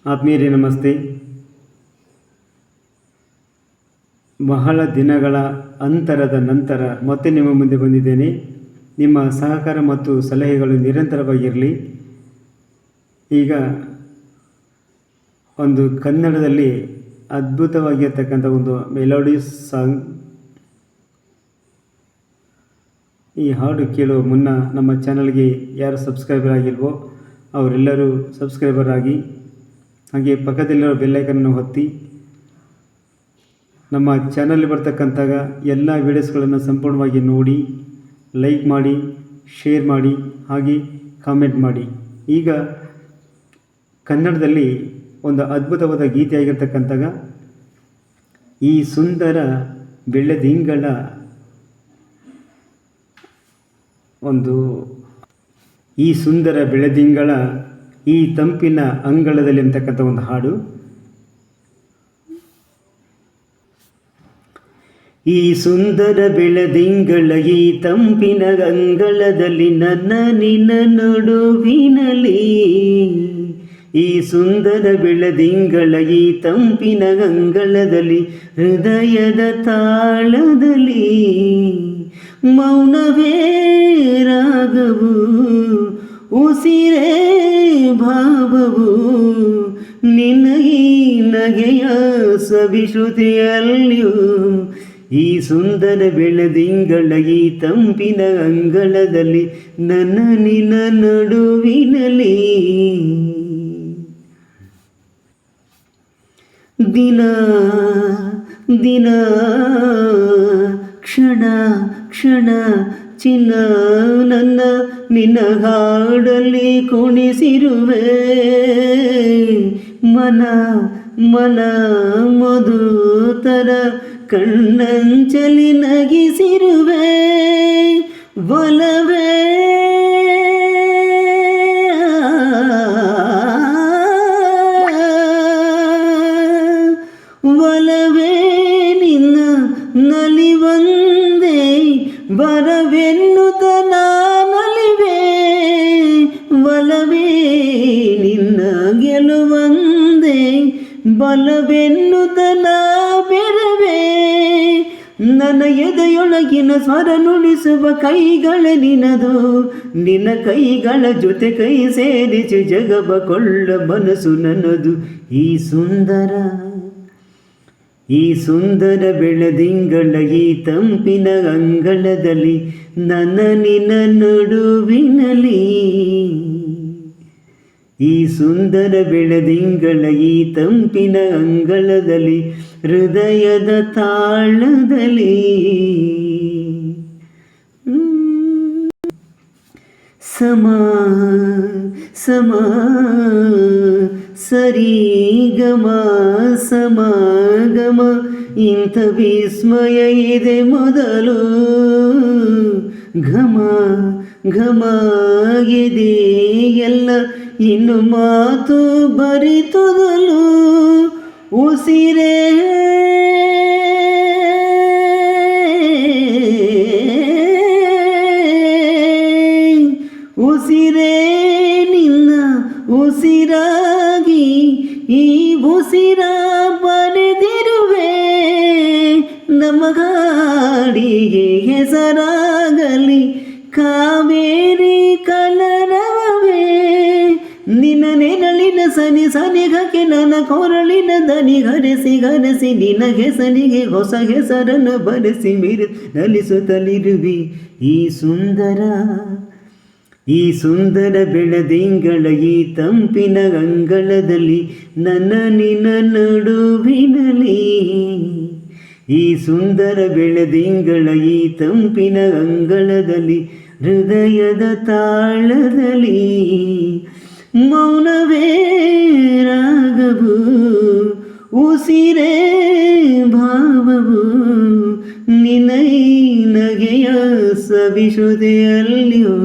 ಆತ್ಮೀಯರೇ ನಮಸ್ತೆ. ಬಹಳ ದಿನಗಳ ಅಂತರದ ನಂತರ ಮತ್ತೆ ನಿಮ್ಮ ಮುಂದೆ ಬಂದಿದ್ದೇನೆ. ನಿಮ್ಮ ಸಹಕಾರ ಮತ್ತು ಸಲಹೆಗಳು ನಿರಂತರವಾಗಿರಲಿ. ಈಗ ಒಂದು ಕನ್ನಡದಲ್ಲಿ ಅದ್ಭುತವಾಗಿರ್ತಕ್ಕಂಥ ಒಂದು ಮೆಲೋಡಿ ಸಾಂಗ್. ಈ ಹಾಡು ಕೇಳುವ ಮುನ್ನ ನಮ್ಮ ಚಾನಲ್ಗೆ ಯಾರು ಸಬ್ಸ್ಕ್ರೈಬರ್ ಆಗಿಲ್ವೋ ಅವರೆಲ್ಲರೂ ಸಬ್ಸ್ಕ್ರೈಬರ್ ಆಗಿ, ಹಾಗೆ ಪಕ್ಕದಲ್ಲಿರೋ ಬೆಲ್ಲೈಕನ್ನು ಒತ್ತಿ ನಮ್ಮ ಚಾನಲ್ ಬರ್ತಕ್ಕಂಥ ಎಲ್ಲ ವೀಡಿಯೋಸ್ಗಳನ್ನು ಸಂಪೂರ್ಣವಾಗಿ ನೋಡಿ, ಲೈಕ್ ಮಾಡಿ, ಶೇರ್ ಮಾಡಿ, ಹಾಗೆ ಕಾಮೆಂಟ್ ಮಾಡಿ. ಈಗ ಕನ್ನಡದಲ್ಲಿ ಒಂದು ಅದ್ಭುತವಾದ ಗೀತೆಯಾಗಿರ್ತಕ್ಕಂಥ ಈ ಸುಂದರ ಬೆಳೆದಿಂಗಳ ಈ ತಂಪಿನ ಅಂಗಳದಲ್ಲಿ ಅಂತಕ್ಕಂಥ ಒಂದು ಹಾಡು. ಈ ಸುಂದರ ಬೆಳದಿಂಗಳ ಈ ತಂಪಿನ ಅಂಗಳದಲ್ಲಿ ನನ್ನ ನಿನ್ನ ನಡುವಿನಲ್ಲಿ, ಈ ಸುಂದರ ಬೆಳದಿಂಗಳ ಈ ತಂಪಿನ ಅಂಗಳದಲ್ಲಿ ಹೃದಯದ ತಾಳದಲ್ಲಿ ಮೌನವೇ ರಾಗವು, ಉಸಿರೇ ಭಾವವು, ನಿನ್ನ ಈ ನಗೆಯ ಸವಿಶ್ರುತಿಯಲ್ಲಿಯೂ ಈ ಸುಂದರ ಬೆಳದಿಂಗಳ ಈ ತಂಪಿನ ಅಂಗಳದಲ್ಲಿ ನನ್ನ ನಿನ್ನ ನಡುವಿನಲ್ಲಿ ದಿನ ದಿನ ಕ್ಷಣ ಕ್ಷಣ ಚಿನ್ನ ನನ್ನ ನಿನ್ನ ಹಾಡಲ್ಲಿ ಕುಣಿಸಿರುವೆ, ಮನ ಮನ ಮಧುತರ ಕಣ್ಣಂಚಲಿ ನಗಿಸಿರುವೆ, ಒಲವೇ ಒಲವೇ ನಿನ್ನ ನಲಿವಂದೇ ಬರವೆನ್ನುತ್ತ ನಾನಲಿವೆ, ಒಲವೇ ನಿನ್ನ ಗೆಲುವಂದೇ ಬಲವೆನ್ನುತ್ತ ನಾ ಬೆರವೆ, ನನ್ನ ಎದೆಯೊಳಗಿನ ಸ್ವರ ನುಡಿಸುವ ಕೈಗಳ ನಿನದು, ನಿನ್ನ ಕೈಗಳ ಜೊತೆ ಕೈ ಸೇರಿಸಿ ಜಗವ ಕೊಳ್ಳ ಮನಸ್ಸು ನನ್ನದು. ಈ ಸುಂದರ ಬೆಳದಿಂಗಳ ಈ ತಂಪಿನ ಅಂಗಳದಲ್ಲಿ ನನ್ನ ನಿನ್ನ ನಡುವಿನಲ್ಲಿ, ಈ ಸುಂದರ ಬೆಳದಿಂಗಳ ಈ ತಂಪಿನ ಅಂಗಳದಲ್ಲಿ ಹೃದಯದ ತಾಳದಲ್ಲಿ ಸಮ ಸಮ ಸರಿ ಗಮ ಸಮಾಗಮ ಇಂಥ ವಿಸ್ಮಯ ಇದೆ ಮೊದಲು, ಘಮ ಘಮ ಇದೆ ಎಲ್ಲ ಇನ್ನು ಮಾತು ಬರಿತುದಲು, ಉಸಿರೇ ಉಸಿರೇ ನಿನ್ನ ಉಸಿರಾಗಿ ಈ ಉಸಿರ ಬರೆದಿರುವೆ, ನಮಗಾಡಿಗೆ ಹೆಸರಾಗಲಿ ಕಾವೇರಿ ಕಲರವೇ, ನಿನ್ನ ನೆರಳಿನ ಸನಿ ಸನಿಗಕ್ಕೆ ನನ್ನ ಕೊರಳಿನ ದನಿ ಗರೆಸಿ ನಿನ್ನ ಹೆಸರಿಗೆ ಹೊಸ ಹೆಸರನ್ನು ಬರೆಸಿ ನಲಿಸುತ್ತಲಿರುವಿ. ಈ ಸುಂದರ ಬೆಳದಿಂಗಳ ಈ ತಂಪಿನ ಅಂಗಳದಲ್ಲಿ ನನ್ನ ನಿನ್ನ ನಡುವಿನಲ್ಲಿ, ಈ ಸುಂದರ ಬೆಳದಿಂಗಳ ಈ ತಂಪಿನ ಅಂಗಳದಲ್ಲಿ ಹೃದಯದ ತಾಳದಲ್ಲಿ ಮೌನವೇ ರಾಗವು, ಉಸಿರೇ ಭಾವವು, ನಿನ್ನ ನಗೆಯ ಸವಿಶ್ರುತಿಯಲ್ಲಿಯೂ